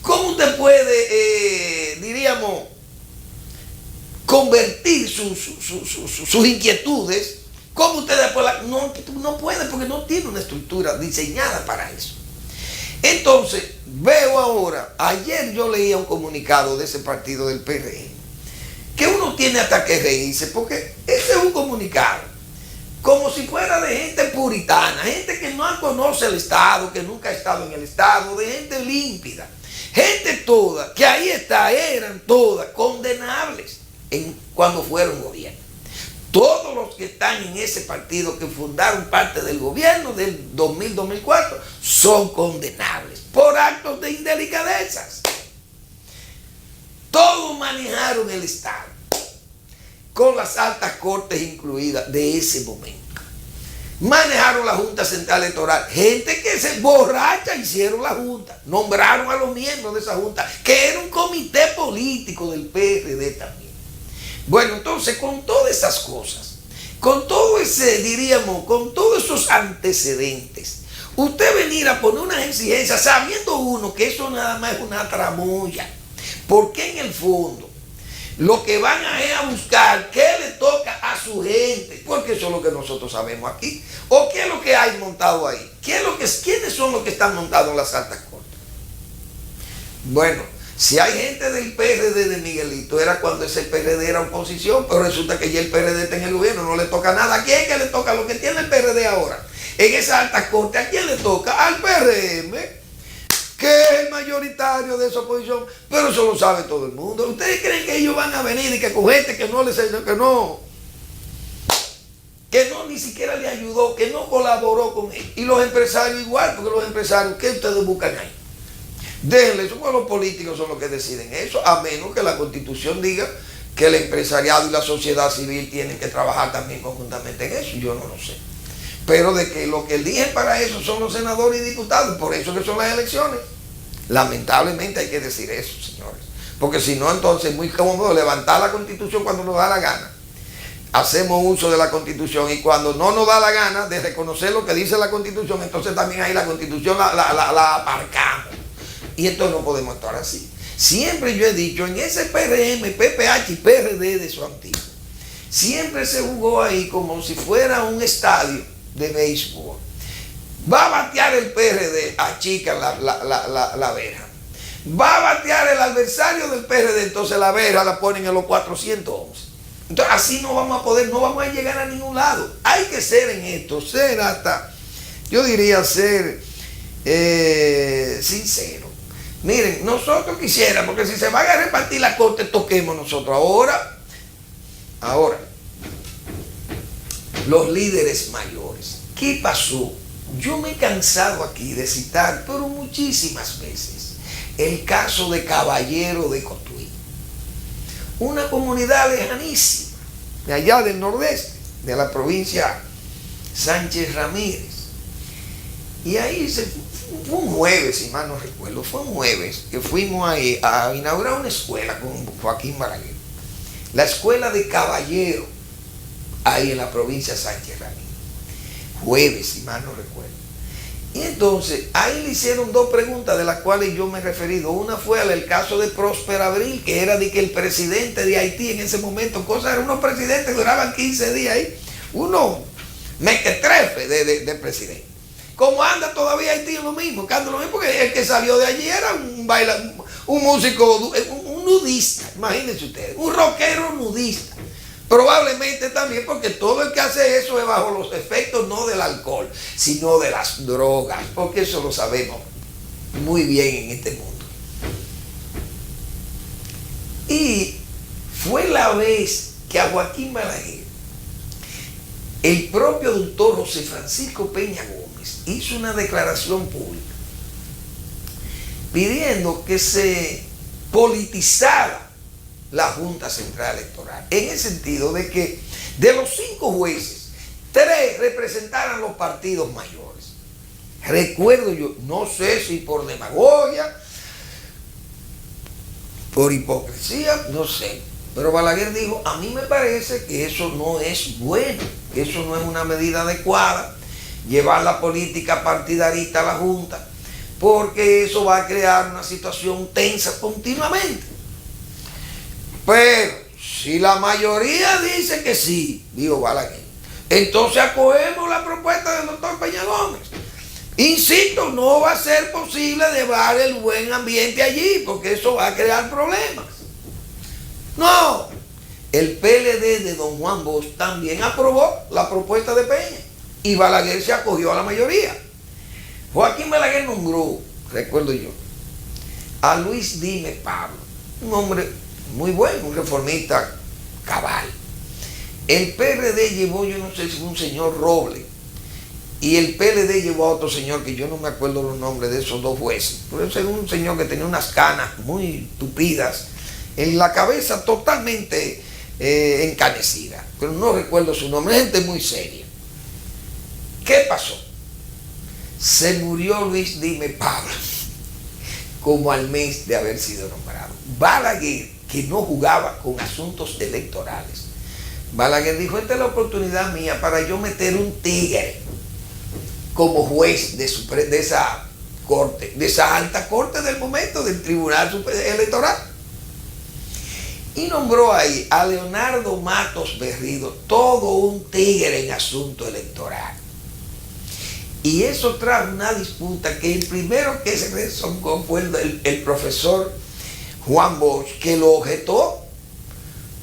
¿Cómo usted puede, diríamos, convertir sus inquietudes? ¿Cómo usted después no puede, porque no tiene una estructura diseñada para eso? Entonces, veo ahora, ayer yo leía un comunicado de ese partido del PRM, que uno tiene hasta que reírse, porque ese es un comunicado, como si fuera de gente puritana, gente que no conoce el Estado, que nunca ha estado en el Estado, de gente límpida, gente toda, que ahí está, eran todas condenables cuando fueron gobierno. Todos los que están en ese partido, que fundaron parte del gobierno del 2000-2004, son condenables por actos de indelicadezas. Todos manejaron el Estado, con las altas cortes incluidas de ese momento. Manejaron la Junta Central Electoral. Gente que se borracha hicieron la Junta. Nombraron a los miembros de esa Junta, que era un comité político del PRD también. Bueno, entonces, con todas esas cosas, con todo ese, diríamos, con todos esos antecedentes, usted venir a poner unas exigencias sabiendo uno que eso nada más es una tramoya, porque en el fondo lo que van a es a buscar qué le toca a su gente, porque eso es lo que nosotros sabemos aquí, o qué es lo que hay montado ahí, quiénes son los que están montados en las altas cortes. Bueno, si hay gente del PRD de Miguelito, era cuando ese PRD era oposición, pero resulta que ya el PRD está en el gobierno, no le toca nada. ¿A quién es que le toca lo que tiene el PRD ahora? En esa alta corte, ¿a quién le toca? Al PRM, que es el mayoritario de esa oposición, pero eso lo sabe todo el mundo. ¿Ustedes creen que ellos van a venir y que con gente que no ni siquiera le ayudó, que no colaboró con él? Y los empresarios igual, porque los empresarios, ¿qué ustedes buscan ahí? Déjenle eso, porque los políticos son los que deciden eso, a menos que la Constitución diga que el empresariado y la sociedad civil tienen que trabajar también conjuntamente en eso. Yo no lo sé. Pero de que lo que eligen para eso son los senadores y diputados, por eso que son las elecciones. Lamentablemente hay que decir eso, señores. Porque si no, entonces es muy cómodo levantar la Constitución cuando nos da la gana. Hacemos uso de la Constitución y cuando no nos da la gana de reconocer lo que dice la Constitución, entonces también ahí la Constitución la aparcamos. Y entonces no podemos actuar así. Siempre yo he dicho, en ese PRM, PPH y PRD de su antiguo, siempre se jugó ahí como si fuera un estadio de béisbol. Va a batear el PRD, achican la verja. Va a batear el adversario del PRD, entonces la verja la ponen en los 411. Entonces así no vamos a poder, no vamos a llegar a ningún lado. Hay que ser en esto, ser hasta, yo diría ser sincero. Miren, nosotros quisiéramos que si se van a repartir la corte, toquemos nosotros. Ahora, los líderes mayores. ¿Qué pasó? Yo me he cansado aquí de citar, pero muchísimas veces, el caso de Caballero de Cotuí. Una comunidad lejanísima, de allá del nordeste, de la provincia Sánchez Ramírez. Y ahí fue un jueves, si mal no recuerdo, fue un jueves que fuimos ahí a inaugurar una escuela con Joaquín Balaguer. La escuela de Caballero, ahí en la provincia de Sánchez Ramírez. Jueves, si mal no recuerdo. Y entonces, ahí le hicieron dos preguntas de las cuales yo me he referido. Una fue al caso de Próspero Abril, que era de que el presidente de Haití en ese momento, eran unos presidentes que duraban 15 días ahí, uno mequetrefe de presidente. Como anda todavía Haití lo mismo, porque el que salió de allí era un músico, un nudista, imagínense ustedes, un rockero nudista. Probablemente también porque todo el que hace eso es bajo los efectos no del alcohol, sino de las drogas, porque eso lo sabemos muy bien en este mundo. Y fue la vez que a Joaquín Balaguer, el propio doctor José Francisco Peña Gómez hizo una declaración pública pidiendo que se politizara la Junta Central Electoral, en el sentido de que de los 5 jueces, 3 representaran los partidos mayores. Recuerdo yo, no sé si por demagogia por hipocresía, no sé. Pero Balaguer dijo, a mí me parece que eso no es bueno, que eso no es una medida adecuada, llevar la política partidarista a la Junta, porque eso va a crear una situación tensa continuamente. Pero si la mayoría dice que sí, dijo Balaguer, entonces acogemos la propuesta del doctor Peña Gómez. Insisto, no va a ser posible llevar el buen ambiente allí, porque eso va a crear problemas. No, el PLD de don Juan Bosch también aprobó la propuesta de Peña y Balaguer se acogió a la mayoría. Joaquín Balaguer nombró, recuerdo yo, a Luis Dime Pablo, un hombre muy bueno, un reformista cabal. El PRD llevó, yo no sé si fue un señor Roble, y el PLD llevó a otro señor que yo no me acuerdo los nombres de esos dos jueces, pero ese era un señor que tenía unas canas muy tupidas, en la cabeza totalmente encanecida, pero no recuerdo su nombre, gente muy seria. ¿Qué pasó? Se murió Luis Dime Pablo, como al mes de haber sido nombrado. Balaguer, que no jugaba con asuntos electorales, Balaguer dijo, esta es la oportunidad mía para yo meter un tigre como juez de esa corte, de esa alta corte del momento, del Tribunal Electoral. Y nombró ahí a Leonardo Matos Berrido, todo un tigre en asunto electoral. Y eso trajo una disputa que el primero que se rezongó fue el profesor Juan Bosch, que lo objetó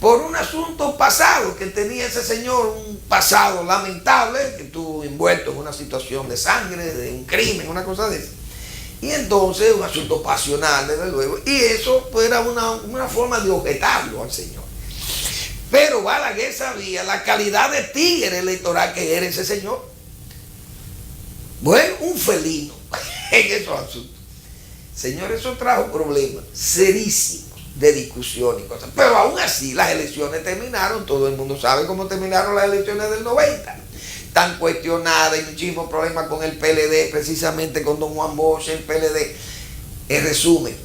por un asunto pasado que tenía ese señor, un pasado lamentable, que estuvo envuelto en una situación de sangre, de un crimen, una cosa de eso. Y entonces un asunto pasional, desde luego, y eso pues, era una forma de objetarlo al señor. Pero Balaguer sabía la calidad de tigre electoral que era ese señor. Bueno, un felino en esos asuntos. Señor, eso trajo problemas serísimos de discusión y cosas. Pero aún así las elecciones terminaron, todo el mundo sabe cómo terminaron las elecciones del 90. Tan cuestionadas y muchísimos problemas con el PLD, precisamente con don Juan Bosch, el PLD. En resumen,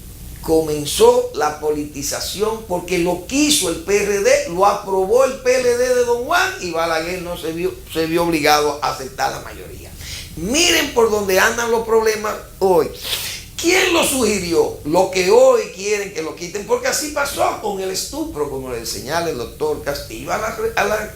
comenzó la politización porque lo quiso el PRD, lo aprobó el PLD de don Juan y Balaguer no se vio obligado a aceptar la mayoría. Miren por dónde andan los problemas hoy. ¿Quién lo sugirió? Lo que hoy quieren que lo quiten, porque así pasó con el estupro, como le señala el doctor Castillo, a la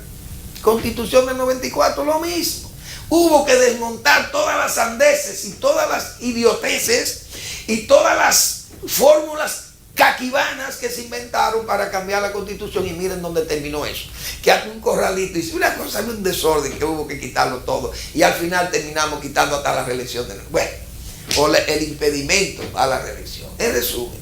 Constitución del 94, lo mismo. Hubo que desmontar todas las sandeces y todas las idioteces y todas las fórmulas caquivanas que se inventaron para cambiar la Constitución, y miren dónde terminó eso. Que hace un corralito y una cosa, un desorden que hubo que quitarlo todo, y al final terminamos quitando hasta la reelección de bueno, o el impedimento a la reelección. En resumen,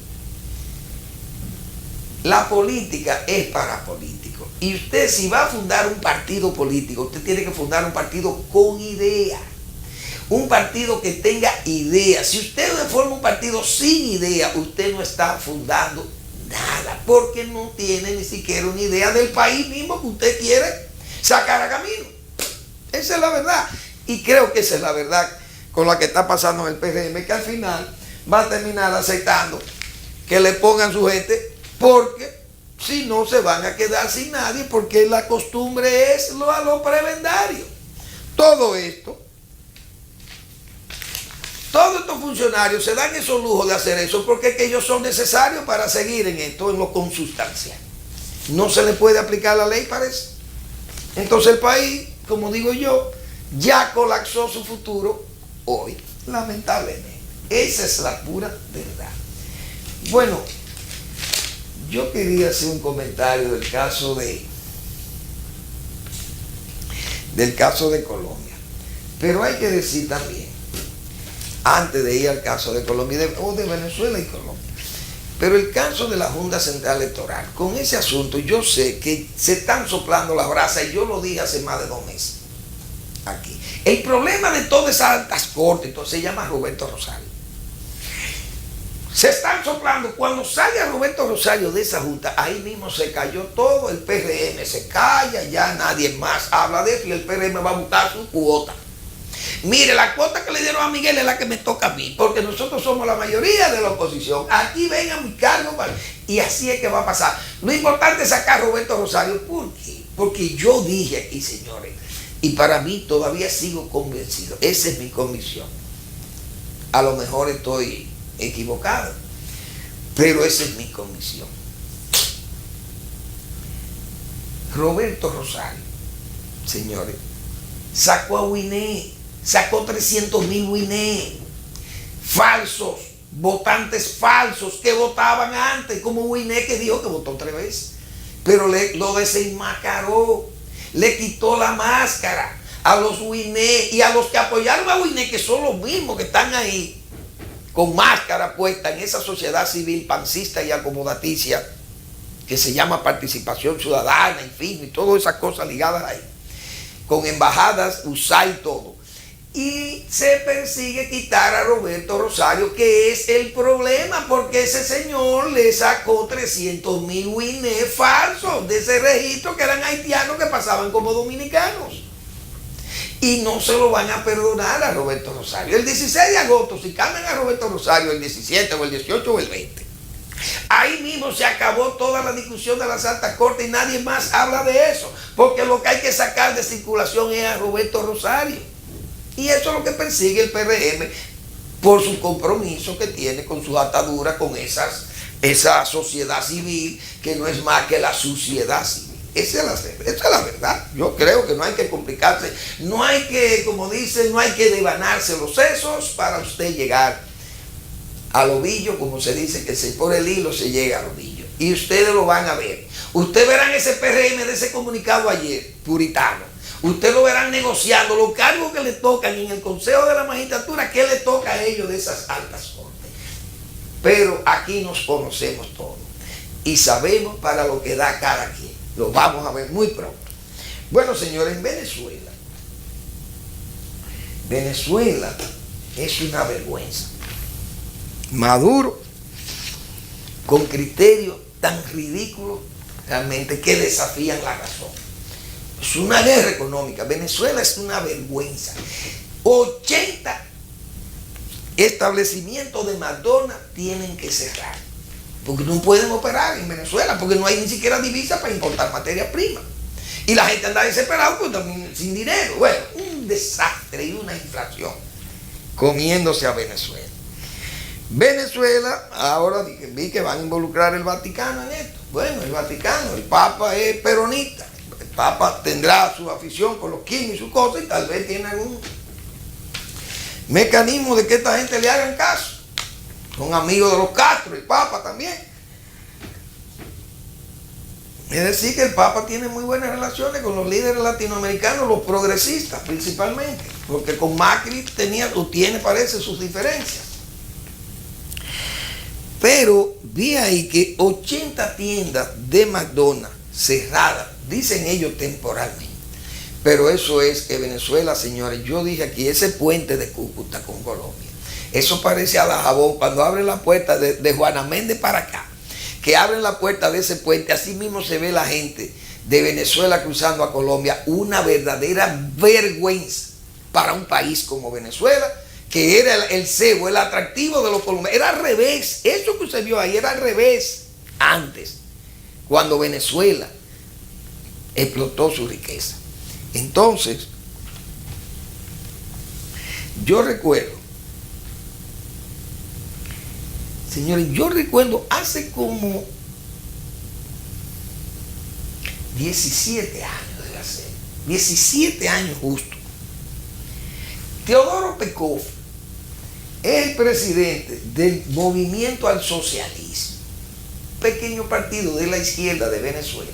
la política es para políticos. Y usted, si va a fundar un partido político, usted tiene que fundar un partido con idea. Un partido que tenga idea. Si usted forma un partido sin idea, usted no está fundando nada, porque no tiene ni siquiera una idea del país mismo que usted quiere sacar a camino. Esa es la verdad. Y creo que esa es la verdad con la que está pasando en el PRM, que al final va a terminar aceptando que le pongan su gente, porque si no se van a quedar sin nadie, porque la costumbre es a los prebendarios. Todos estos funcionarios se dan esos lujos de hacer eso porque es que ellos son necesarios para seguir en esto, en lo consustancial. No se le puede aplicar la ley para eso. Entonces el país, como digo yo, ya colapsó su futuro hoy, lamentablemente. Esa es la pura verdad. Bueno, yo quería hacer un comentario del caso de Colombia. Pero hay que decir también, antes de ir al caso de Colombia, o de Venezuela y Colombia, pero el caso de la Junta Central Electoral, con ese asunto yo sé que se están soplando las brasas, y yo lo dije hace más de 2 meses aquí. El problema de todas esas altas cortes se llama Roberto Rosario. Se están soplando. Cuando salga Roberto Rosario de esa junta, ahí mismo se cayó todo. El PRM se calla, ya nadie más habla de eso, y el PRM va a buscar su cuota. Mire, la cuota que le dieron a Miguel es la que me toca a mí, porque nosotros somos la mayoría de la oposición. Aquí vengan mis cargos y así es que va a pasar. Lo importante es sacar a Roberto Rosario. ¿Por qué? Porque yo dije aquí, señores, y para mí todavía sigo convencido. Esa es mi convicción. A lo mejor estoy equivocado, pero esa es mi convicción. Roberto Rosario, señores, sacó a Winé, sacó 300,000 Winé, falsos, votantes falsos que votaban antes, como Winé que dijo que votó 3 veces, pero lo desenmascaró, le quitó la máscara a los Winé y a los que apoyaron a Winé, que son los mismos que están ahí con máscara puesta en esa sociedad civil pancista y acomodaticia que se llama participación ciudadana, en fin, y todas esas cosas ligadas ahí, con embajadas, USAID y todo. Y se persigue quitar a Roberto Rosario, que es el problema, porque ese señor le sacó 300,000 Winé falsos de ese registro, que eran haitianos que pasaban como dominicanos. Y no se lo van a perdonar a Roberto Rosario. El 16 de agosto, si cambian a Roberto Rosario el 17 o el 18 o el 20, ahí mismo se acabó toda la discusión de las altas cortes y nadie más habla de eso, porque lo que hay que sacar de circulación es a Roberto Rosario. Y eso es lo que persigue el PRM por su compromiso que tiene con sus ataduras con esa sociedad civil, que no es más que la suciedad civil. Esa es la verdad. Yo creo que no hay que complicarse, no hay que, como dicen, no hay que devanarse los sesos para usted llegar al ovillo, como se dice, que por el hilo se llega al ovillo. Y ustedes lo van a ver. Ustedes verán ese PRM de ese comunicado ayer, puritano. Ustedes lo verán negociando los cargos que le tocan en el Consejo de la Magistratura, ¿qué le toca a ellos de esas altas cortes? Pero aquí nos conocemos todos y sabemos para lo que da cada quien. Lo vamos a ver muy pronto. Bueno, señores, en Venezuela es una vergüenza. Maduro, con criterios tan ridículos realmente que desafían la razón. Es una guerra económica. Venezuela es una vergüenza. 80 establecimientos de McDonald's tienen que cerrar, porque no pueden operar en Venezuela, porque no hay ni siquiera divisa para importar materia prima. Y la gente anda desesperada, pues también sin dinero. Bueno, un desastre y una inflación comiéndose a Venezuela. Venezuela, ahora vi que van a involucrar el Vaticano en esto. Bueno, el Vaticano, el Papa es peronista. El Papa tendrá su afición con los químicos y sus cosas, y tal vez tiene algún mecanismo de que esta gente le hagan caso. Son amigos de los Castro, el Papa también. Es decir, que el Papa tiene muy buenas relaciones con los líderes latinoamericanos, los progresistas principalmente, porque con Macri tiene, parece, sus diferencias. Pero vi ahí que 80 tiendas de McDonald's cerradas, dicen ellos temporalmente. Pero eso es que Venezuela, señores, yo dije aquí, ese puente de Cúcuta con Colombia, eso parece a Dajabón, cuando abren la puerta de Juana Méndez para acá, que abren la puerta de ese puente, así mismo se ve la gente de Venezuela cruzando a Colombia. Una verdadera vergüenza para un país como Venezuela, que era el cebo, el atractivo de los colombianos. Era al revés, eso que usted vio ahí era al revés antes, cuando Venezuela explotó su riqueza. Entonces, yo recuerdo, señores, hace como 17 años, debe ser, 17 años justo, Teodoro Pekov es el presidente del Movimiento al Socialismo, pequeño partido de la izquierda de Venezuela.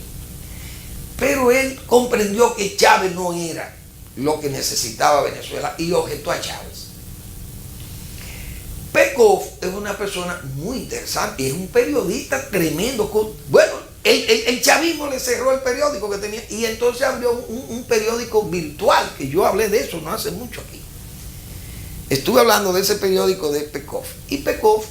Pero él comprendió que Chávez no era lo que necesitaba Venezuela y objetó a Chávez. Pekov es una persona muy interesante y es un periodista tremendo. Bueno, el chavismo le cerró el periódico que tenía y entonces abrió un periódico virtual, que yo hablé de eso no hace mucho aquí. Estuve hablando de ese periódico de Pekov. Y Pekov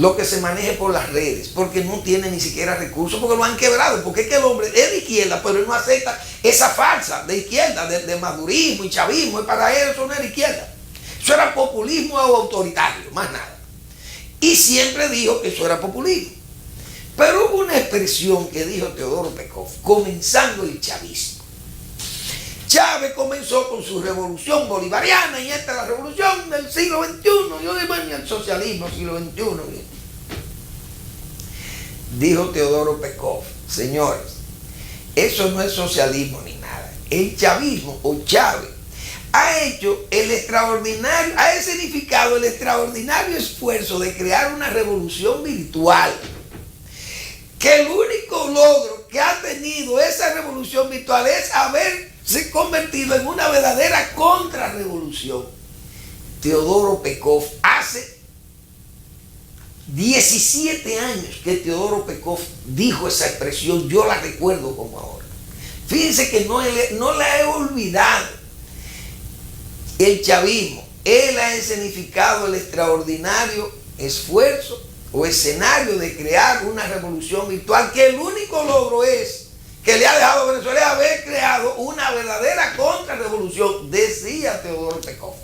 lo que se maneje por las redes, porque no tiene ni siquiera recursos, porque lo han quebrado, porque es que el hombre es de izquierda, pero él no acepta esa farsa de izquierda, de madurismo y chavismo, y para él eso no era izquierda, eso era populismo o autoritario, más nada. Y siempre dijo que eso era populismo. Pero hubo una expresión que dijo Teodoro Pekov, comenzando el chavismo. Chávez comenzó con su revolución bolivariana y esta es la revolución del siglo XXI. Yo digo, bueno, el socialismo siglo XXI. Dijo Teodoro Pekov, señores, eso no es socialismo ni nada. El chavismo o Chávez ha hecho el extraordinario, ha escenificado el extraordinario esfuerzo de crear una revolución virtual. Que el único logro que ha tenido esa revolución virtual es haberse convertido en una verdadera contrarrevolución. Teodoro Pekov, hace 17 años que Teodoro Pekov dijo esa expresión, yo la recuerdo como ahora. Fíjense que no la he olvidado. El chavismo, él ha escenificado el extraordinario esfuerzo o escenario de crear una revolución virtual, que el único logro es que le ha dejado a Venezuela es haber creado una verdadera contrarrevolución, decía Teodoro Pekov.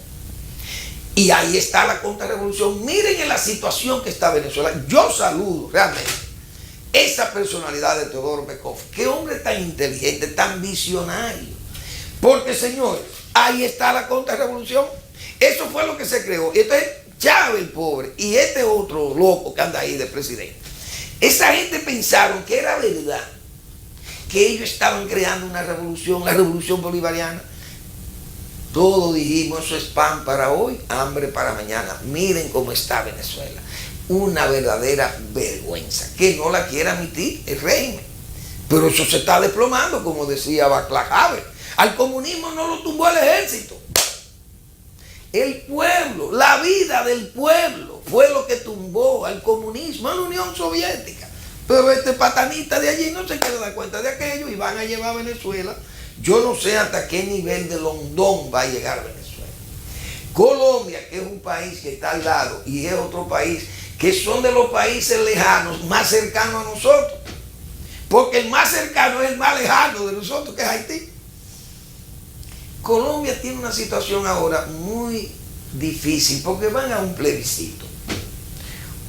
Y ahí está la contrarrevolución. Miren en la situación que está Venezuela. Yo saludo realmente esa personalidad de Teodoro Pekov. Qué hombre tan inteligente, tan visionario. Porque, señores, ahí está la contrarrevolución. Eso fue lo que se creó. Entonces, Chávez el pobre y este otro loco que anda ahí de presidente, esa gente pensaron que era verdad, que ellos estaban creando una revolución, la revolución bolivariana. Todos dijimos, eso es pan para hoy, hambre para mañana. Miren cómo está Venezuela. Una verdadera vergüenza, que no la quiere admitir el régimen. Pero eso se está desplomando, como decía Václav Havel. Al comunismo no lo tumbó el ejército. El pueblo, la vida del pueblo fue lo que tumbó al comunismo, a la Unión Soviética. Pero este patanita de allí no se quiere dar cuenta de aquello y van a llevar a Venezuela. Yo no sé hasta qué nivel de londón va a llegar Venezuela. Colombia, que es un país que está al lado, y es otro país, que son de los países lejanos, más cercanos a nosotros. Porque el más cercano es el más lejano de nosotros, que es Haití. Colombia tiene una situación ahora muy difícil porque van a un plebiscito.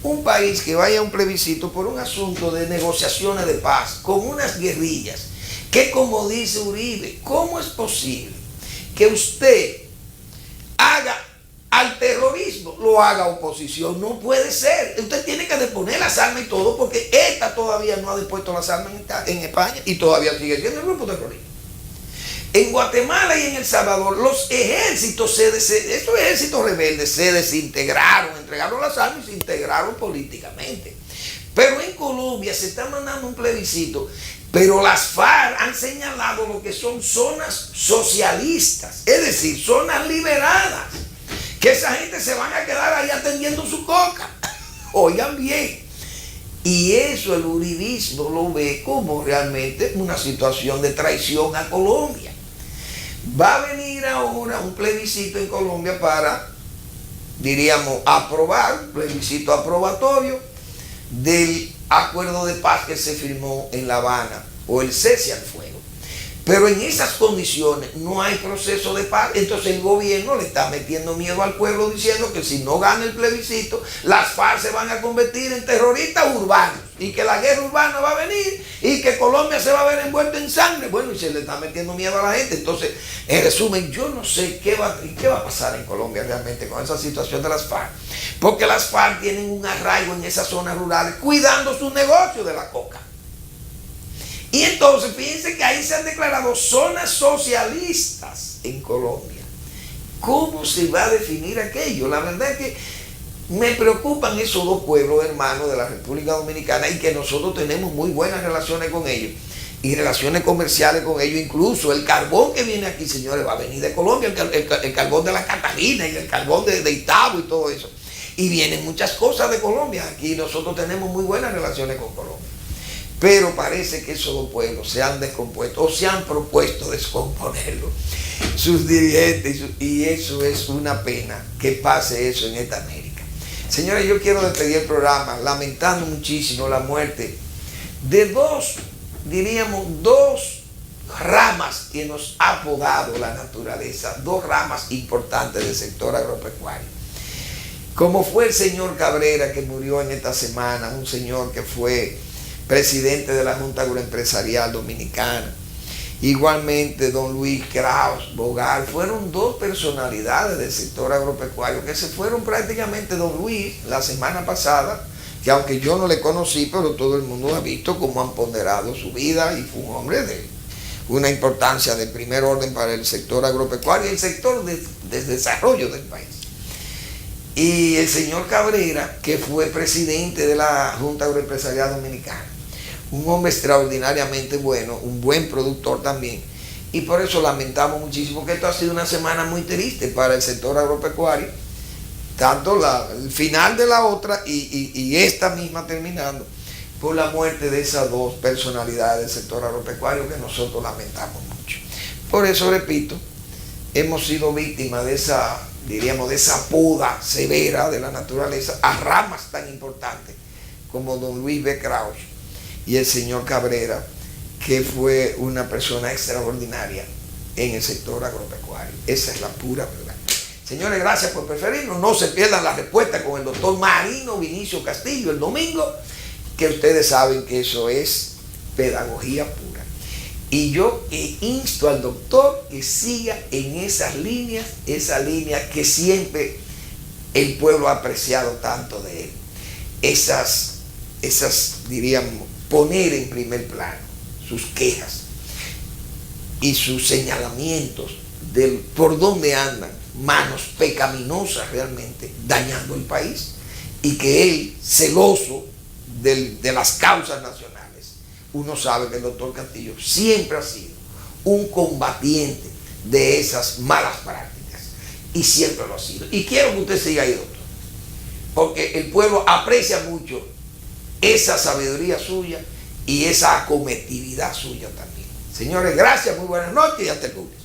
Un país que vaya a un plebiscito por un asunto de negociaciones de paz con unas guerrillas que, como dice Uribe, ¿cómo es posible que usted haga al terrorismo, lo haga oposición? No puede ser. Usted tiene que deponer las armas y todo, porque esta todavía no ha depuesto las armas en España y todavía sigue siendo el grupo terrorista. En Guatemala y en El Salvador, los ejércitos, estos ejércitos rebeldes se desintegraron, entregaron las armas y se integraron políticamente. Pero en Colombia se está mandando un plebiscito, pero las FARC han señalado lo que son zonas socialistas, es decir, zonas liberadas, que esa gente se van a quedar ahí atendiendo su coca. Oigan bien. Y eso el uribismo lo ve como realmente una situación de traición a Colombia. Va a venir ahora un plebiscito en Colombia para, diríamos, aprobar, un plebiscito aprobatorio del acuerdo de paz que se firmó en La Habana, o el cese al fuego. Pero en esas condiciones no hay proceso de paz. Entonces el gobierno le está metiendo miedo al pueblo diciendo que si no gana el plebiscito, las FARC se van a convertir en terroristas urbanos y que la guerra urbana va a venir y que Colombia se va a ver envuelta en sangre. Bueno, y se le está metiendo miedo a la gente. Entonces, en resumen, yo no sé qué va a pasar en Colombia realmente con esa situación de las FARC. Porque las FARC tienen un arraigo en esas zonas rurales cuidando su negocio de la coca. Y entonces, fíjense que ahí se han declarado zonas socialistas en Colombia. ¿Cómo se va a definir aquello? La verdad es que me preocupan esos dos pueblos hermanos de la República Dominicana y que nosotros tenemos muy buenas relaciones con ellos y relaciones comerciales con ellos. Incluso el carbón que viene aquí, señores, va a venir de Colombia, el carbón de la Catalina y el carbón de Itabo y todo eso. Y vienen muchas cosas de Colombia. Aquí nosotros tenemos muy buenas relaciones con Colombia. Pero parece que esos dos pueblos se han descompuesto o se han propuesto descomponerlo, sus dirigentes, y eso es una pena que pase eso en esta América. Señores, yo quiero despedir el programa lamentando muchísimo la muerte de dos ramas que nos ha podado la naturaleza, dos ramas importantes del sector agropecuario. Como fue el señor Cabrera, que murió en esta semana, un señor que fue presidente de la Junta Agroempresarial Dominicana. Igualmente don Luis Kraus Bogar, fueron dos personalidades del sector agropecuario que se fueron prácticamente. Don Luis la semana pasada, que aunque yo no le conocí, pero todo el mundo ha visto cómo han ponderado su vida, y fue un hombre de una importancia de primer orden para el sector agropecuario y el sector de desarrollo del país. Y el señor Cabrera, que fue presidente de la Junta Agroempresarial Dominicana, un hombre extraordinariamente bueno, un buen productor también, y por eso lamentamos muchísimo que esto ha sido una semana muy triste para el sector agropecuario, tanto el final de la otra y esta misma terminando, por la muerte de esas dos personalidades del sector agropecuario que nosotros lamentamos mucho. Por eso, repito, hemos sido víctimas de esa, diríamos, de esa poda severa de la naturaleza a ramas tan importantes como don Luis B. Kraus y el señor Cabrera, que fue una persona extraordinaria en el sector agropecuario. Esa es la pura verdad. Señores, gracias por preferirnos. No se pierdan la respuesta con el doctor Marino Vinicio Castillo el domingo, que ustedes saben que eso es pedagogía pura. Y yo insto al doctor que siga en esa línea que siempre el pueblo ha apreciado tanto de él. Esas diríamos, poner en primer plano sus quejas y sus señalamientos de por dónde andan manos pecaminosas realmente dañando el país, y que él, celoso de las causas nacionales, uno sabe que el doctor Castillo siempre ha sido un combatiente de esas malas prácticas, y siempre lo ha sido. Y quiero que usted siga ahí, doctor, porque el pueblo aprecia mucho esa sabiduría suya y esa acometividad suya también. Señores, gracias, muy buenas noches y hasta el lunes.